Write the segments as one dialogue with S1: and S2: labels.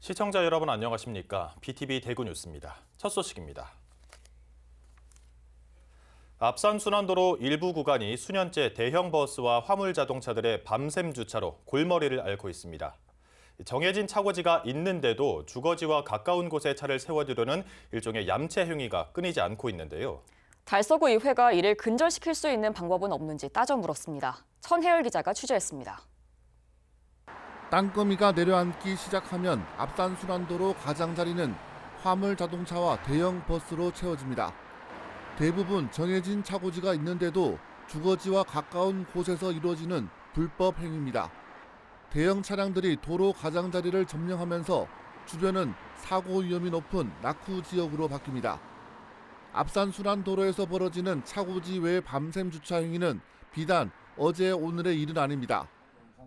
S1: 시청자 여러분 안녕하십니까? BTV 대구 뉴스입니다. 첫 소식입니다. 앞산순환도로 일부 구간이 수년째 대형 버스와 화물 자동차들의 밤샘 주차로 골머리를 앓고 있습니다. 정해진 차고지가 있는데도 주거지와 가까운 곳에 차를 세워두려는 일종의 얌체 행위가 끊이지 않고 있는데요.
S2: 달서구 의회가 이를 근절시킬 수 있는 방법은 없는지 따져 물었습니다. 천혜열 기자가 취재했습니다.
S3: 땅거미가 내려앉기 시작하면 앞산순환도로 가장자리는 화물 자동차와 대형 버스로 채워집니다. 대부분 정해진 차고지가 있는데도 주거지와 가까운 곳에서 이루어지는 불법 행위입니다. 대형 차량들이 도로 가장자리를 점령하면서 주변은 사고 위험이 높은 낙후 지역으로 바뀝니다. 앞산순환도로에서 벌어지는 차고지 외 밤샘 주차 행위는 비단 어제 오늘의 일은 아닙니다.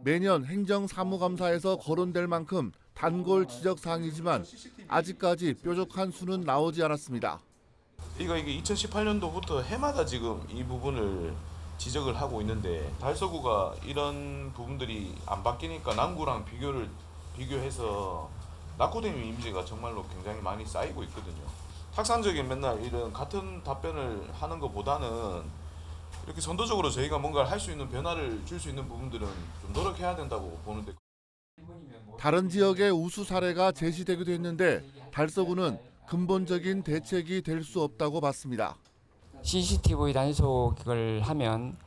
S3: 매년 행정사무감사에서 거론될 만큼 단골 지적 사항이지만 아직까지 뾰족한 수는 나오지 않았습니다.
S4: 이게 2018년도부터 해마다 지금 이 부분을 지적을 하고 있는데 달서구가 이런 부분들이 안 바뀌니까 남구랑 비교해서 낙후된 이미지가 정말로 굉장히 많이 쌓이고 있거든요. 탁상적인 맨날 이런 같은 답변을 하는 것보다는 이렇게 선도적으로 저희가 뭔가를 할 수 있는 변화를 줄 수 있는 부분들은 좀 노력해야 된다고 보는데.
S3: 다른 지역의 우수 사례가 제시되기도 했는데 달서구는 근본적인 대책이 될 수 없다고 봤습니다.
S5: CCTV 단속을 하면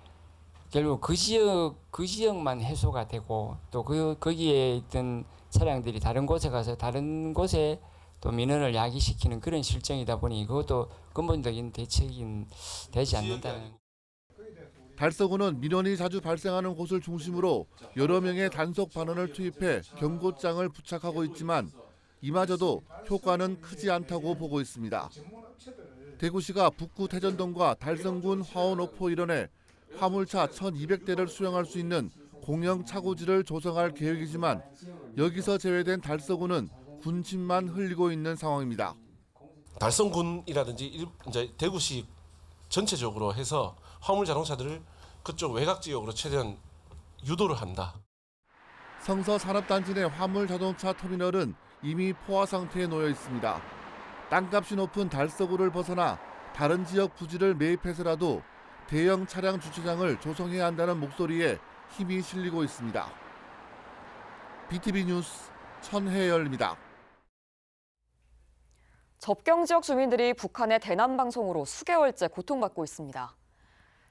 S5: 결국 그 지역만 해소가 되고 또 거기에 있던 차량들이 다른 곳에 가서 다른 곳에 또 민원을 야기시키는 그런 실정이다 보니 그것도 근본적인 대책이 되지 않는다는.
S3: 달서구는 민원이 자주 발생하는 곳을 중심으로 여러 명의 단속 반원을 투입해 경고장을 부착하고 있지만 이마저도 효과는 크지 않다고 보고 있습니다. 대구시가 북구 태전동과 달성군 화원오포 일원에 화물차 1,200대를 수용할 수 있는 공영 차고지를 조성할 계획이지만 여기서 제외된 달서구는 군침만 흘리고 있는 상황입니다.
S6: 달성군이라든지 이제 대구시 전체적으로 해서 화물 자동차들을 그쪽 외곽 지역으로 최대한 유도를 한다.
S3: 성서 산업단지 내 화물 자동차 터미널은 이미 포화 상태에 놓여 있습니다. 땅값이 높은 달서구를 벗어나 다른 지역 부지를 매입해서라도 대형 차량 주차장을 조성해야 한다는 목소리에 힘이 실리고 있습니다. BTV 뉴스 천혜열입니다.
S2: 접경 지역 주민들이 북한의 대남 방송으로 수개월째 고통받고 있습니다.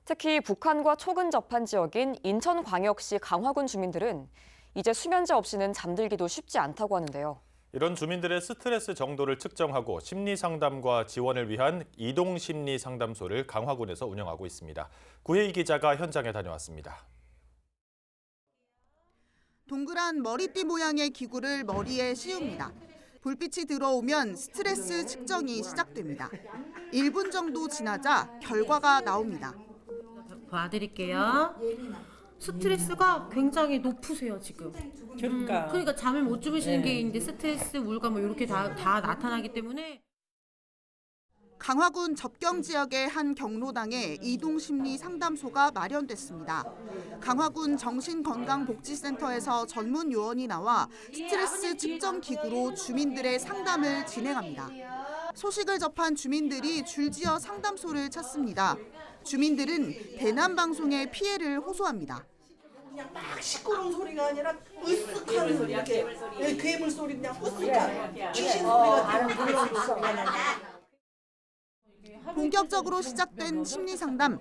S2: 특히 북한과 초근접한 지역인 인천광역시 강화군 주민들은 이제 수면제 없이는 잠들기도 쉽지 않다고 하는데요.
S1: 이런 주민들의 스트레스 정도를 측정하고 심리 상담과 지원을 위한 이동 심리 상담소를 강화군에서 운영하고 있습니다. 구혜희 기자가 현장에 다녀왔습니다.
S7: 동그란 머리띠 모양의 기구를 머리에 씌웁니다. 불빛이 들어오면 스트레스 측정이 시작됩니다. 1분 정도 지나자 결과가 나옵니다.
S8: 봐드릴게요. 스트레스가 굉장히 높으세요 지금. 그러니까 잠을 못 주무시는 게 이제 스트레스, 우울감 뭐 이렇게 다 나타나기 때문에.
S7: 강화군 접경 지역의 한 경로당에 이동심리 상담소가 마련됐습니다. 강화군 정신건강복지센터에서 전문 요원이 나와 스트레스 측정 기구로 주민들의 상담을 진행합니다. 소식을 접한 주민들이 줄지어 상담소를 찾습니다. 주민들은 대남 방송의 피해를 호소합니다.
S9: 그냥 막 시끄러운 소리가 아니라 으쓱하는 소리, 이렇게 괴물 소리 그냥 으쓱한 귀신 소리가 들리고.
S7: 본격적으로 시작된 심리 상담.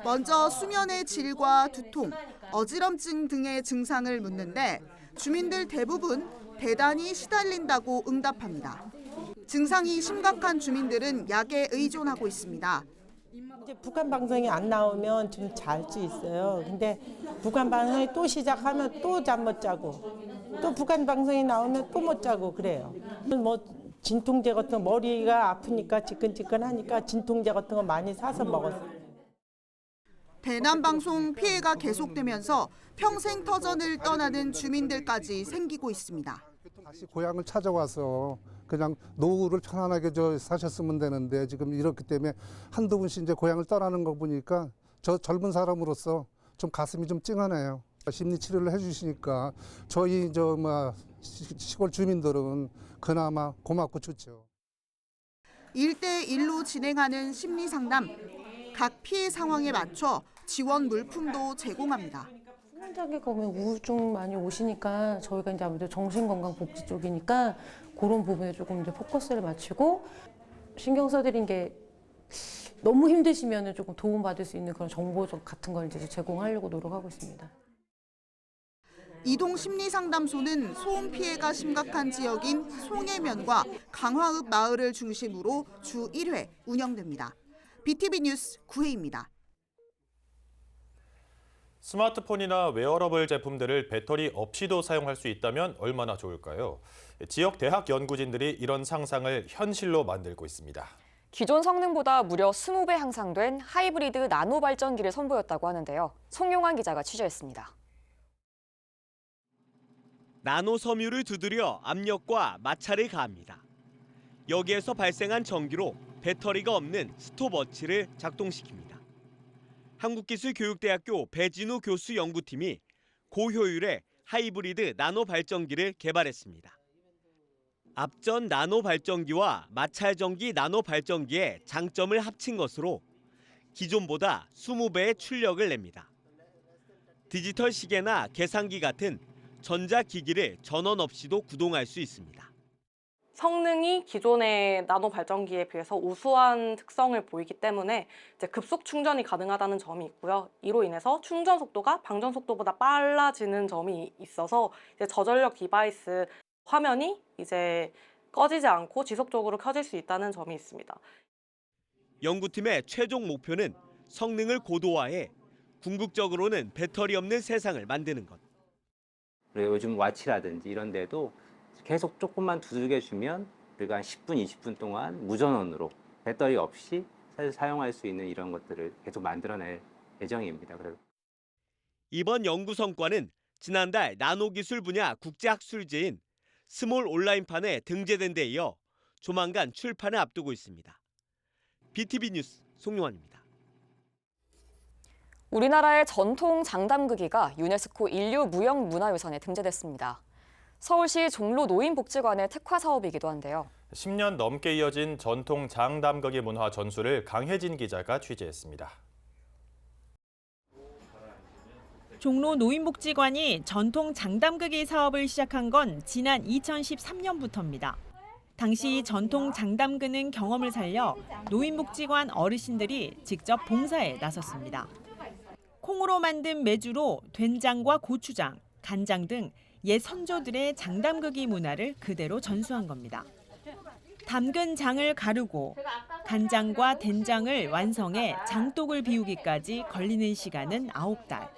S7: 먼저 수면의 질과 두통, 어지럼증 등의 증상을 묻는데 주민들 대부분 대단히 시달린다고 응답합니다. 증상이 심각한 주민들은 약에 의존하고 있습니다.
S10: 이제 북한 방송이 안 나오면 좀 잘 수 있어요. 근데 북한 방송이 또 시작하면 또 잠 못 자고 또 북한 방송이 나오면 또 못 자고 그래요. 뭐 진통제 같은 거 머리가 아프니까 지끈지끈하니까 진통제 같은 거 많이 사서 먹었어요.
S7: 대남 방송 피해가 계속되면서 평생 터전을 떠나는 주민들까지 생기고 있습니다.
S11: 다시 고향을 찾아와서 그냥 노후를 편안하게 사셨으면 되는데 지금 이렇기 때문에 한두 분씩 이제 고향을 떠나는 거 보니까 저 젊은 사람으로서 좀 가슴이 좀 찡하네요. 심리 치료를 해주시니까 저희 시골 주민들은 그나마 고맙고 좋죠.
S7: 1대1로 진행하는 심리 상담. 각 피해 상황에 맞춰 지원 물품도 제공합니다.
S8: 수면장애 가면 우울증 많이 오시니까 저희가 이제 아무래도 정신건강복지 쪽이니까 그런 부분에 조금 이제 포커스를 맞추고 신경 써드린 게 너무 힘드시면 조금 도움받을 수 있는 그런 정보 같은 걸 이제 제공하려고 노력하고 있습니다.
S7: 이동 심리상담소는 소음 피해가 심각한 지역인 송해면과 강화읍 마을을 중심으로 주 1회 운영됩니다. BTV 뉴스 구혜입니다.
S1: 스마트폰이나 웨어러블 제품들을 배터리 없이도 사용할 수 있다면 얼마나 좋을까요? 지역 대학 연구진들이 이런 상상을 현실로 만들고 있습니다.
S2: 기존 성능보다 무려 20배 향상된 하이브리드 나노 발전기를 선보였다고 하는데요. 송용환 기자가 취재했습니다.
S12: 나노 섬유를 두드려 압력과 마찰을 가합니다. 여기에서 발생한 전기로 배터리가 없는 스톱워치를 작동시킵니다. 한국기술교육대학교 배진우 교수 연구팀이 고효율의 하이브리드 나노 발전기를 개발했습니다. 앞전 나노 발전기와 마찰전기 나노 발전기의 장점을 합친 것으로 기존보다 20배의 출력을 냅니다. 디지털 시계나 계산기 같은 전자기기를 전원 없이도 구동할 수 있습니다.
S13: 성능이 기존의 나노 발전기에 비해서 우수한 특성을 보이기 때문에 이제 급속 충전이 가능하다는 점이 있고요. 이로 인해서 충전 속도가 방전 속도보다 빨라지는 점이 있어서 이제 저전력 디바이스 화면이 이제 꺼지지 않고 지속적으로 켜질 수 있다는 점이 있습니다.
S12: 연구팀의 최종 목표는 성능을 고도화해 궁극적으로는 배터리 없는 세상을 만드는 것.
S14: 그리고 요즘 와치라든지 이런 데도 계속 조금만 두들겨주면 우리가 한 10분, 20분 동안 무전원으로 배터리 없이 사실 사용할 수 있는 이런 것들을 계속 만들어낼 예정입니다.
S12: 이번 연구 성과는 지난달 나노기술 분야 국제학술지인 스몰 온라인판에 등재된 데 이어 조만간 출판을 앞두고 있습니다. BTV 뉴스 송용환입니다.
S2: 우리나라의 전통 장담극이가 유네스코 인류 무형문화유산에 등재됐습니다. 서울시 종로 노인복지관의 특화 사업이기도 한데요.
S1: 10년 넘게 이어진 전통 장담극이 문화 전수를 강혜진 기자가 취재했습니다.
S15: 종로 노인복지관이 전통 장담극이 사업을 시작한 건 지난 2013년부터입니다. 당시 전통 장담그는 경험을 살려 노인복지관 어르신들이 직접 봉사에 나섰습니다. 콩으로 만든 메주로 된장과 고추장, 간장 등 옛 선조들의 장담그기 문화를 그대로 전수한 겁니다. 담근 장을 가르고 간장과 된장을 완성해 장독을 비우기까지 걸리는 시간은 9달.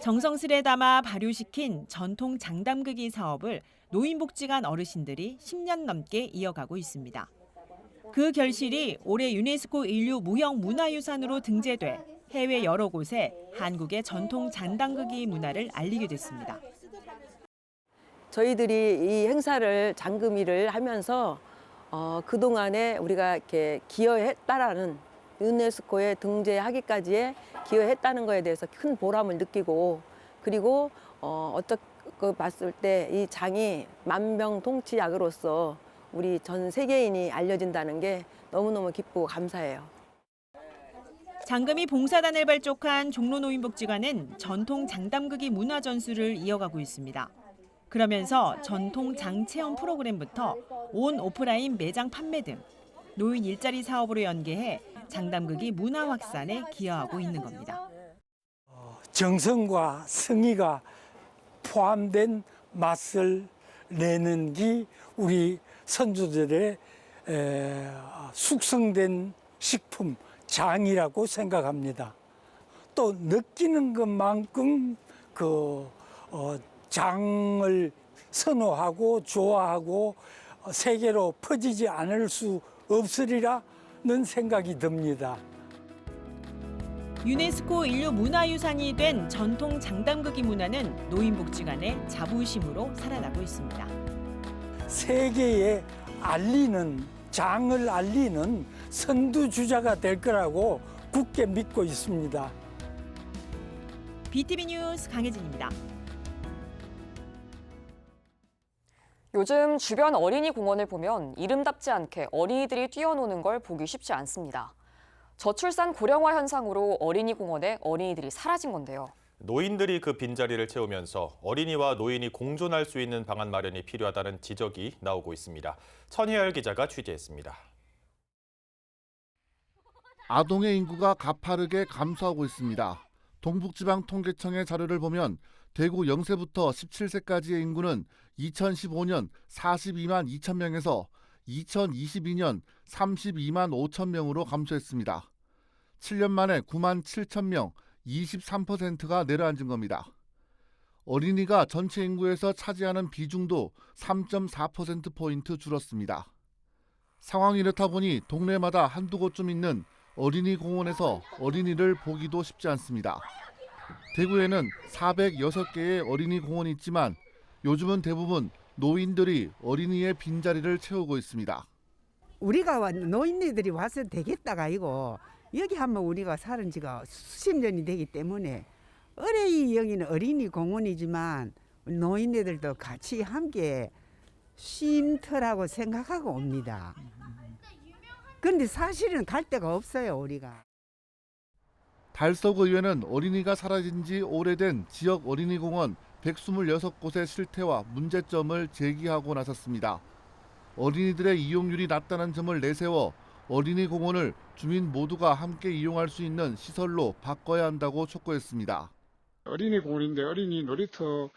S15: 정성스레 담아 발효시킨 전통 장담그기 사업을 노인복지관 어르신들이 10년 넘게 이어가고 있습니다. 그 결실이 올해 유네스코 인류 무형문화유산으로 등재돼 해외 여러 곳에 한국의 전통 장담그기 문화를 알리게 됐습니다.
S16: 저희들이 이 행사를 장금이를 하면서 그동안에 우리가 이렇게 기여했다라는 유네스코에 등재하기까지에 기여했다는 거에 대해서 큰 보람을 느끼고 그리고 어떻게 봤을 때 이 장이 만병통치약으로서 우리 전 세계인이 알려진다는 게 너무너무 기쁘고 감사해요.
S15: 장금이 봉사단을 발족한 종로노인복지관은 전통 장담극이 문화 전수를 이어가고 있습니다. 그러면서 전통 장체험 프로그램부터 온 오프라인 매장 판매 등 노인 일자리 사업으로 연계해 장담극이 문화 확산에 기여하고 있는 겁니다.
S17: 정성과 성의가 포함된 맛을 내는 게 우리 선조들의 숙성된 식품 장이라고 생각합니다. 또 느끼는 것만큼 장을 선호하고 좋아하고 세계로 퍼지지 않을 수 없으리라는 생각이 듭니다.
S15: 유네스코 인류 문화유산이 된 전통 장담극이 문화는 노인복지관의 자부심으로 살아나고 있습니다.
S17: 세계에 장을 알리는 선두주자가 될 거라고 굳게 믿고 있습니다.
S15: BTV 뉴스 강혜진입니다.
S2: 요즘 주변 어린이 공원을 보면 이름답지 않게 어린이들이 뛰어노는 걸 보기 쉽지 않습니다. 저출산 고령화 현상으로 어린이 공원에 어린이들이 사라진 건데요.
S1: 노인들이 그 빈자리를 채우면서 어린이와 노인이 공존할 수 있는 방안 마련이 필요하다는 지적이 나오고 있습니다. 천혜열 기자가 취재했습니다.
S3: 아동의 인구가 가파르게 감소하고 있습니다. 동북지방통계청의 자료를 보면 대구 0세부터 17세까지의 인구는 2015년 42만 2천 명에서 2022년 32만 5천 명으로 감소했습니다. 7년 만에 9만 7천 명, 23%가 내려앉은 겁니다. 어린이가 전체 인구에서 차지하는 비중도 3.4%포인트 줄었습니다. 상황이 이렇다 보니 동네마다 한두 곳쯤 있는 어린이 공원에서 어린이를 보기도 쉽지 않습니다. 대구에는 406개의 어린이 공원이 있지만 요즘은 대부분 노인들이 어린이의 빈자리를 채우고 있습니다.
S18: 우리가 노인네들이 와서 되겠다가 아니고 여기 한번 우리가 살은 지가 수십 년이 되기 때문에 여기는 어린이 공원이지만 노인네들도 같이 함께 쉼터라고 생각하고 옵니다. 그런데 사실은 갈 데가 없어요, 우리가.
S3: 달서구의회는 어린이가 사라진 지 오래된 지역 어린이공원 126곳의 실태와 문제점을 제기하고 나섰습니다. 어린이들의 이용률이 낮다는 점을 내세워 어린이 공원을 주민 모두가 함께 이용할 수 있는 시설로 바꿔야 한다고 촉구했습니다.
S19: 어린이 공원인데 어린이 놀이터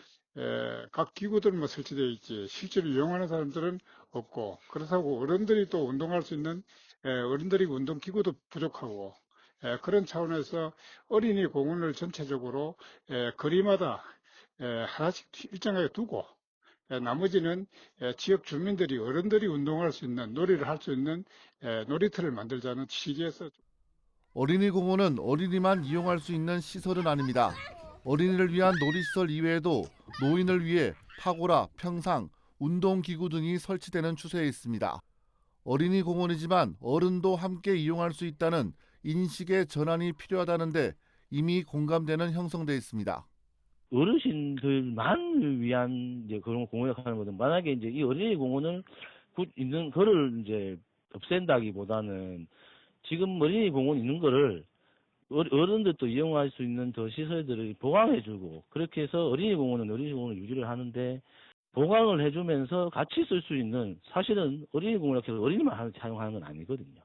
S19: 각 기구들만 설치되어 있지 실제로 이용하는 사람들은 없고, 그렇다고 어른들이 또 운동할 수 있는 어른들이 운동 기구도 부족하고, 그런 차원에서 어린이 공원을 전체적으로 거리마다 하나씩 일정하게 두고 나머지는 지역 주민들이 어른들이 운동할 수 있는 놀이를 할 수 있는 놀이터를 만들자는 취지에서.
S3: 어린이 공원은 어린이만 이용할 수 있는 시설은 아닙니다. 어린이를 위한 놀이시설 이외에도 노인을 위해 파고라, 평상, 운동기구 등이 설치되는 추세에 있습니다. 어린이 공원이지만 어른도 함께 이용할 수 있다는 인식의 전환이 필요하다는데 이미 공감대는 형성돼 있습니다.
S20: 어르신들만 위한 이제 그런 공원을 하는 거든, 만약에 이제 이 어린이 공원을 있는 거를 이제 없앤다기보다는 지금 어린이 공원 있는 거를 어른들도 이용할 수 있는 더 시설들을 보강해주고, 그렇게 해서 어린이 공원은 어린이 공원을 유지를 하는데 보강을 해주면서 같이 쓸 수 있는, 사실은 어린이 공원을 해서 어린이만 사용하는 건 아니거든요.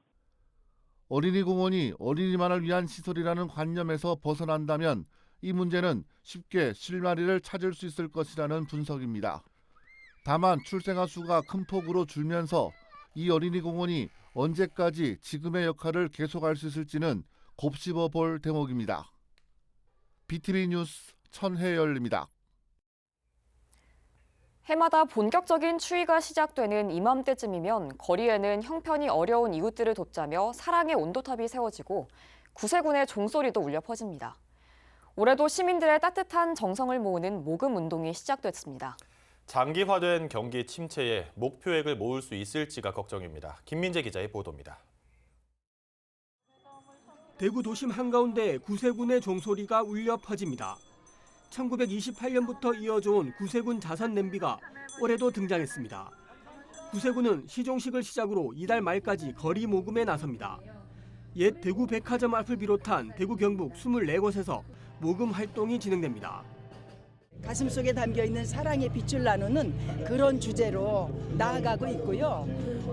S3: 어린이 공원이 어린이만을 위한 시설이라는 관념에서 벗어난다면 이 문제는 쉽게 실마리를 찾을 수 있을 것이라는 분석입니다. 다만 출생아 수가 큰 폭으로 줄면서 이 어린이 공원이 언제까지 지금의 역할을 계속할 수 있을지는 곱씹어 볼 대목입니다. BTV 뉴스 천혜열입니다.
S2: 해마다 본격적인 추위가 시작되는 이맘때쯤이면 거리에는 형편이 어려운 이웃들을 돕자며 사랑의 온도탑이 세워지고 구세군의 종소리도 울려 퍼집니다. 올해도 시민들의 따뜻한 정성을 모으는 모금 운동이 시작됐습니다.
S1: 장기화된 경기 침체에 목표액을 모을 수 있을지가 걱정입니다. 김민재 기자의 보도입니다.
S21: 대구 도심 한가운데 구세군의 종소리가 울려 퍼집니다. 1928년부터 이어져온 구세군 자선 냄비가 올해도 등장했습니다. 구세군은 시종식을 시작으로 이달 말까지 거리 모금에 나섭니다. 옛 대구 백화점 앞을 비롯한 대구 경북 24곳에서 모금 활동이 진행됩니다.
S22: 가슴속에 담겨있는 사랑의 빛을 나누는 그런 주제로 나아가고 있고요.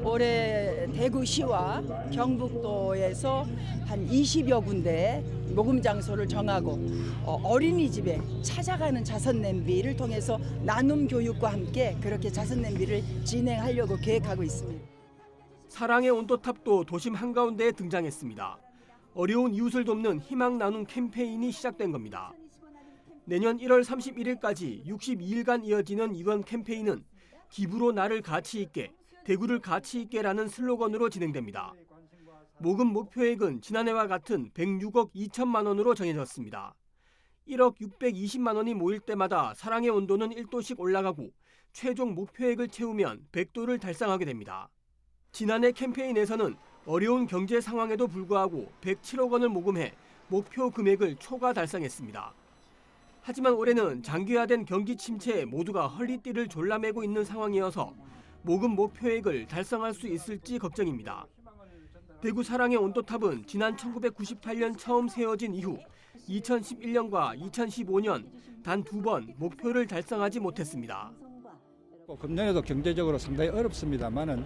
S22: 올해 대구시와 경북도에서 한 20여 군데 모금 장소를 정하고 어린이집에 찾아가는 자선 냄비를 통해서 나눔 교육과 함께 그렇게 자선 냄비를 진행하려고 계획하고 있습니다.
S21: 사랑의 온도탑도 도심 한가운데에 등장했습니다. 어려운 이웃을 돕는 희망 나눔 캠페인이 시작된 겁니다. 내년 1월 31일까지 62일간 이어지는 이번 캠페인은 기부로 나를 가치 있게, 대구를 가치 있게라는 슬로건으로 진행됩니다. 모금 목표액은 지난해와 같은 106억 2천만 원으로 정해졌습니다. 1억 620만 원이 모일 때마다 사랑의 온도는 1도씩 올라가고 최종 목표액을 채우면 100도를 달성하게 됩니다. 지난해 캠페인에서는 어려운 경제 상황에도 불구하고 107억 원을 모금해 목표 금액을 초과 달성했습니다. 하지만 올해는 장기화된 경기 침체에 모두가 허리띠를 졸라매고 있는 상황이어서 모금 목표액을 달성할 수 있을지 걱정입니다. 대구 사랑의 온도탑은 지난 1998년 처음 세워진 이후 2011년과 2015년 단 2번 목표를 달성하지 못했습니다.
S4: 금년에도 경제적으로 상당히 어렵습니다만은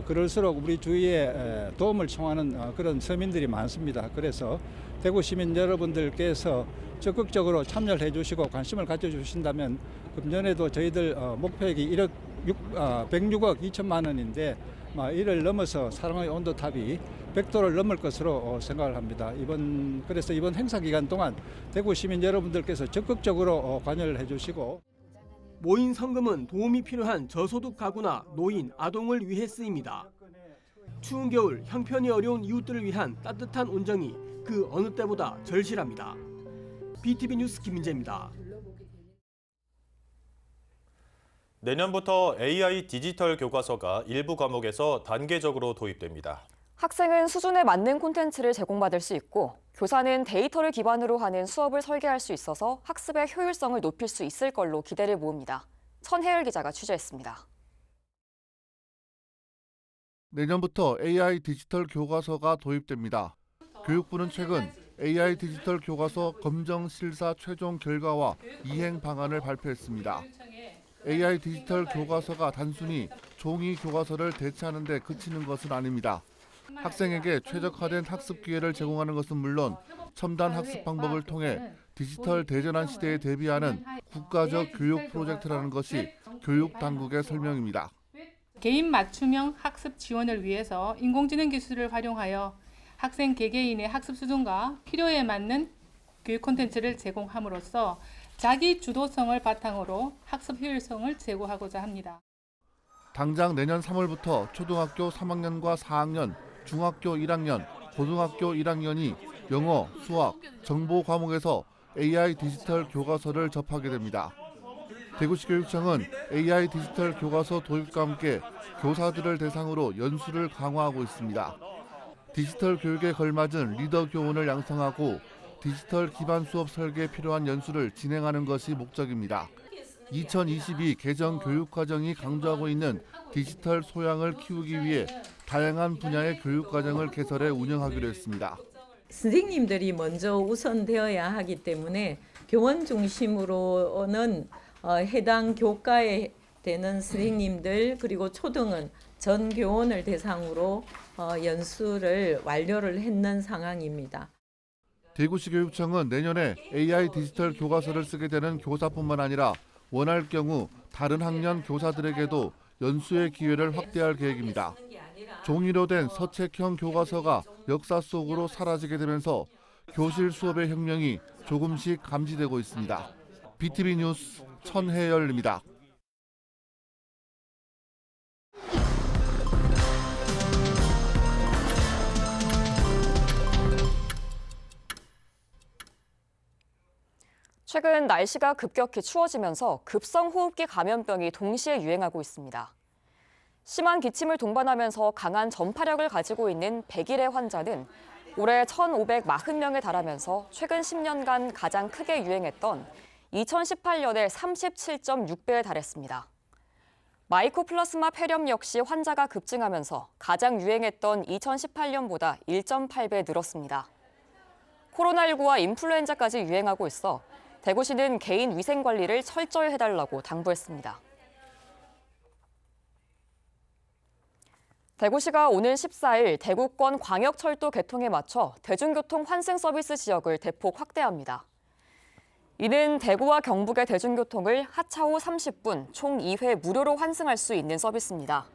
S4: 그럴수록 우리 주위에 도움을 청하는 그런 서민들이 많습니다. 그래서 대구 시민 여러분들께서 적극적으로 참여를 해주시고 관심을 가져주신다면 금년에도 저희들 목표액이 106억 2천만 원인데 이를 넘어서 사랑의 온도탑이 100도를 넘을 것으로 생각을 합니다. 그래서 이번 행사 기간 동안 대구 시민 여러분들께서 적극적으로 관여를 해주시고
S21: 모인 성금은 도움이 필요한 저소득 가구나 노인, 아동을 위해 쓰입니다. 추운 겨울 형편이 어려운 이웃들을 위한 따뜻한 온정이 그 어느 때보다 절실합니다. BTV 뉴스 김민재입니다.
S1: 내년부터 AI 디지털 교과서가 일부 과목에서 단계적으로 도입됩니다.
S2: 학생은 수준에 맞는 콘텐츠를 제공받을 수 있고 교사는 데이터를 기반으로 하는 수업을 설계할 수 있어서 학습의 효율성을 높일 수 있을 걸로 기대를 모읍니다. 천혜열 기자가 취재했습니다.
S3: 내년부터 AI 디지털 교과서가 도입됩니다. 교육부는 최근 AI 디지털 교과서 검정 실사 최종 결과와 이행 방안을 발표했습니다. AI 디지털 교과서가 단순히 종이 교과서를 대체하는 데 그치는 것은 아닙니다. 학생에게 최적화된 학습 기회를 제공하는 것은 물론 첨단 학습 방법을 통해 디지털 대전환 시대에 대비하는 국가적 교육 프로젝트라는 것이 교육 당국의 설명입니다.
S5: 개인 맞춤형 학습 지원을 위해서 인공지능 기술을 활용하여 학생 개개인의 학습 수준과 필요에 맞는 교육 콘텐츠를 제공함으로써 자기 주도성을 바탕으로 학습 효율성을 제고하고자 합니다.
S3: 당장 내년 3월부터 초등학교 3학년과 4학년, 중학교 1학년, 고등학교 1학년이 영어, 수학, 정보 과목에서 AI 디지털 교과서를 접하게 됩니다. 대구시 교육청은 AI 디지털 교과서 도입과 함께 교사들을 대상으로 연수를 강화하고 있습니다. 디지털 교육에 걸맞은 리더 교원을 양성하고 디지털 기반 수업 설계에 필요한 연수를 진행하는 것이 목적입니다. 2022 개정 교육과정이 강조하고 있는 디지털 소양을 키우기 위해 다양한 분야의 교육과정을 개설해 운영하기로 했습니다.
S23: 선생님들이 먼저 우선되어야 하기 때문에 교원 중심으로는 해당 교과에 되는 선생님들 그리고 초등은 전 교원을 대상으로 연수를 완료를 했는 상황입니다.
S3: 대구시 교육청은 내년에 AI 디지털 교과서를 쓰게 되는 교사뿐만 아니라 원할 경우 다른 학년 교사들에게도 연수의 기회를 확대할 계획입니다. 종이로 된 서책형 교과서가 역사 속으로 사라지게 되면서 교실 수업의 혁명이 조금씩 감지되고 있습니다. BTV 뉴스 천혜열입니다.
S2: 최근 날씨가 급격히 추워지면서 급성호흡기 감염병이 동시에 유행하고 있습니다. 심한 기침을 동반하면서 강한 전파력을 가지고 있는 백일의 환자는 올해 1,540명에 달하면서 최근 10년간 가장 크게 유행했던 2018년의 37.6배에 달했습니다. 마이코플라스마 폐렴 역시 환자가 급증하면서 가장 유행했던 2018년보다 1.8배 늘었습니다. 코로나19와 인플루엔자까지 유행하고 있어 대구시는 개인 위생 관리를 철저히 해달라고 당부했습니다. 대구시가 오는 14일 대구권 광역철도 개통에 맞춰 대중교통 환승 서비스 지역을 대폭 확대합니다. 이는 대구와 경북의 대중교통을 하차 후 30분 총 2회 무료로 환승할 수 있는 서비스입니다.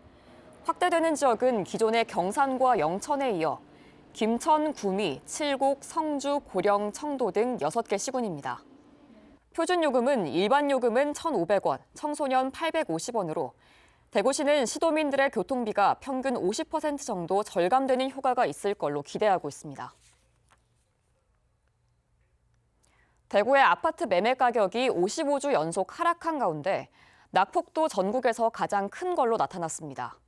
S2: 확대되는 지역은 기존의 경산과 영천에 이어 김천, 구미, 칠곡, 성주, 고령, 청도 등 6개 시군입니다. 표준 요금은 일반 요금은 1,500원, 청소년 850원으로 대구시는 시도민들의 교통비가 평균 50% 정도 절감되는 효과가 있을 걸로 기대하고 있습니다. 대구의 아파트 매매 가격이 55주 연속 하락한 가운데 낙폭도 전국에서 가장 큰 걸로 나타났습니다.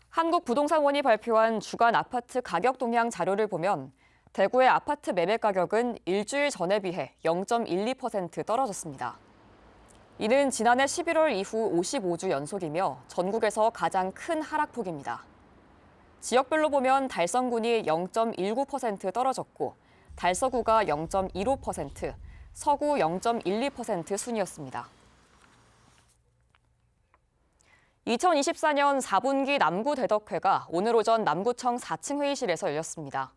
S2: 한국부동산원이 발표한 주간 아파트 가격 동향 자료를 보면 대구의 아파트 매매 가격은 일주일 전에 비해 0.12% 떨어졌습니다. 이는 지난해 11월 이후 55주 연속이며 전국에서 가장 큰 하락폭입니다. 지역별로 보면 달성군이 0.19% 떨어졌고 달서구가 0.15%, 서구 0.12% 순이었습니다. 2024년 4분기 남구대덕회가 오늘 오전 남구청 4층 회의실에서 열렸습니다.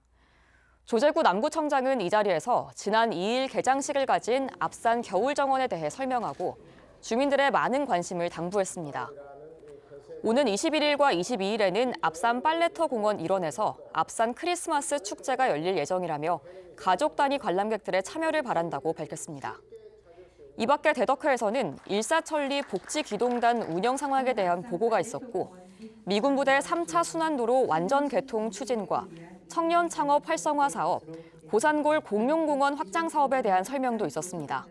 S2: 조재구 남구청장은 이 자리에서 지난 2일 개장식을 가진 앞산 겨울정원에 대해 설명하고 주민들의 많은 관심을 당부했습니다. 오는 21일과 22일에는 앞산 빨래터 공원 일원에서 앞산 크리스마스 축제가 열릴 예정이라며 가족 단위 관람객들의 참여를 바란다고 밝혔습니다. 이 밖에 대덕회에서는 일사천리 복지기동단 운영 상황에 대한 보고가 있었고 미군 부대 3차 순환도로 완전 개통 추진과 청년 창업 활성화 사업, 고산골 공룡공원 확장 사업에 대한 설명도 있었습니다.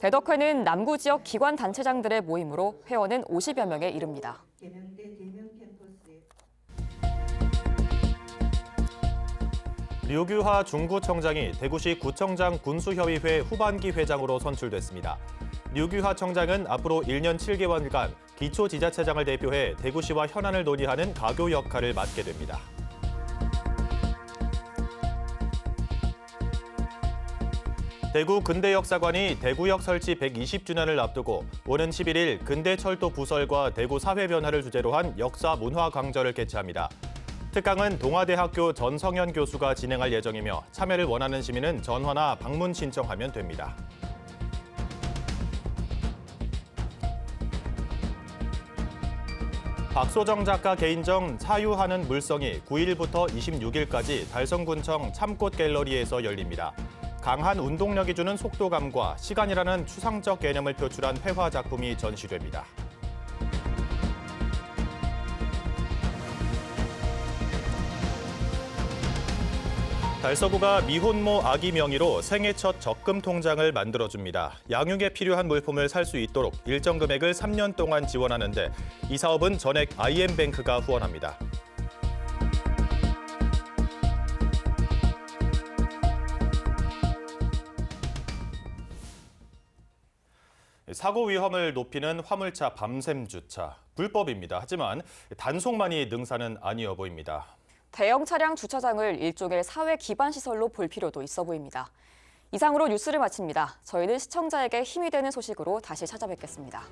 S2: 대덕회는 남구 지역 기관 단체장들의 모임으로 회원은 50여 명에 이릅니다.
S1: 류규하 중구청장이 대구시 구청장 군수협의회 후반기 회장으로 선출됐습니다. 류규하 청장은 앞으로 1년 7개월간 기초지자체장을 대표해 대구시와 현안을 논의하는 가교 역할을 맡게 됩니다. 대구 근대역사관이 대구역 설치 120주년을 앞두고 오는 11일 근대철도 부설과 대구 사회 변화를 주제로 한 역사 문화 강좌를 개최합니다. 특강은 동아대학교 전성현 교수가 진행할 예정이며 참여를 원하는 시민은 전화나 방문 신청하면 됩니다. 박소정 작가 개인정 사유하는 물성이 9일부터 26일까지 달성군청 참꽃 갤러리에서 열립니다. 강한 운동력이 주는 속도감과 시간이라는 추상적 개념을 표출한 회화 작품이 전시됩니다. 달서구가 미혼모 아기 명의로 생애 첫 적금 통장을 만들어줍니다. 양육에 필요한 물품을 살 수 있도록 일정 금액을 3년 동안 지원하는데 이 사업은 전액 IM뱅크가 후원합니다. 사고 위험을 높이는 화물차 밤샘 주차. 불법입니다. 하지만 단속만이 능사는 아니어 보입니다.
S2: 대형 차량 주차장을 일종의 사회 기반 시설로 볼 필요도 있어 보입니다. 이상으로 뉴스를 마칩니다. 저희는 시청자에게 힘이 되는 소식으로 다시 찾아뵙겠습니다.